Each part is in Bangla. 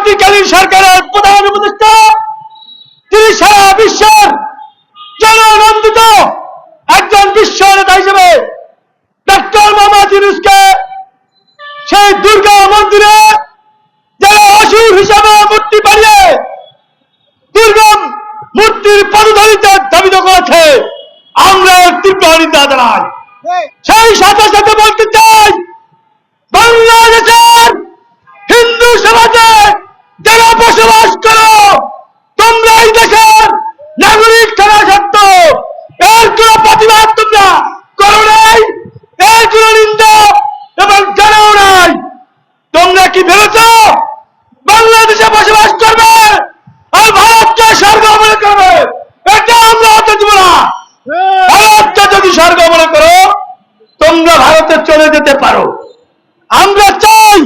অন্তর্বর্তীকালীন সরকারের প্রধান উপদেষ্টা, তিনি সারা বিশ্বের জননন্দিত একজন বিশ্ব নেতা হিসেবে ডক্টর মোহাম্মদ ইউনূসকে সেই দুর্গা মন্দিরে যারা অসুর হিসাবে মূর্তি বানিয়ে দুর্গা মূর্তির পদধূলিতে ধাবিত করেছে, আমরা তীব্র নিন্দা জানাই। সেই সাথে সাথে বলতে চাই, বাংলাদেশের হিন্দু সমাজে যারা বসবাস করো, তোমরা এই দেশের নাগরিক থাকা সত্ত্বেও এর কোন প্রতিবাদ তোমরা করো নাই, এর কোন নিন্দা এবং জানাও নাই। তোমরা কি ভেবেছ বাংলাদেশে বসবাস করবে আর ভারতকে স্বর্গ মনে করবে? এটা আমরা হতে দেব না। ভারতকে যদি স্বর্গ মনে করো, তোমরা ভারতে চলে যেতে পারো। আমরা চাই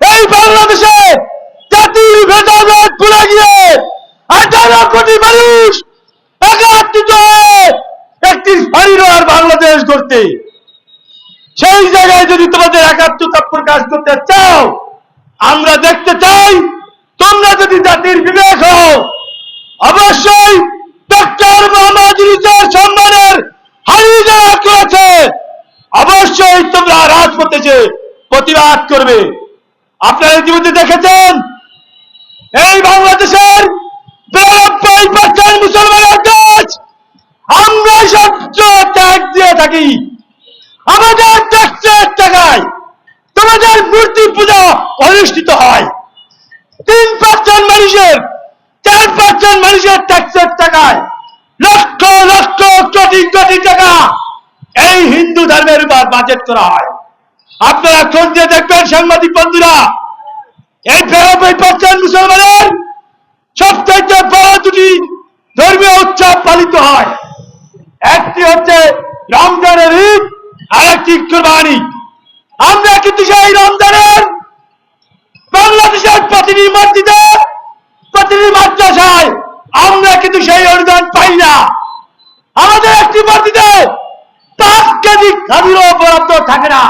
এই বাংলাদেশে জাতির ভেদাভেদ ভুলে গিয়ে 18 কোটি মানুষ একত্রিত হয়ে একটি স্বৈর বাংলাদেশ করতে। সেই জায়গায় যদি তোমাদের একাত্মতা প্রকাশ করতে চাও, আমরা দেখতে চাই তোমরা যদি জাতির বিবেক হও, অবশ্যই ডক্টর মোহাম্মদ ইউনূসের সম্মানের হানি যারা করেছে, অবশ্যই তোমরা রাজপথে যে প্রতিবাদ করবে। আপনারা ইতিমধ্যে দেখেছেন এই বাংলাদেশের 92% মুসলমানের দেশ। আমরা সহ্য ত্যাগ দিয়ে থাকি, আমাদের ট্যাক্সের টাকায় তোমাদের মূর্তি পূজা অনুষ্ঠিত হয়। 3% মানুষের 4% মানুষের ট্যাক্সের টাকায় লক্ষ লক্ষ কোটি কোটি টাকা এই হিন্দু ধর্মের উপর বাজেট করা হয়। আপনারা খোঁজ দিয়ে দেখবেন সাংবাদিক বন্ধুরা, এই 92% মুসলমানের সবচাইতে বড় দুটি ধর্মীয় উৎসব পালিত হয়। একটি হচ্ছে রমজানের ঈদ, আর একটি কুরবানি। আমরা কিন্তু সেই রমজানের বাংলাদেশের প্রতিটি মসজিদে, প্রতিটি মাদ্রাসায় আমরা কিন্তু সেই অনুদান পাই না। আমাদের একটি মসজিদে 5 কেজি খাদিরও বরাদ্দ থাকে না।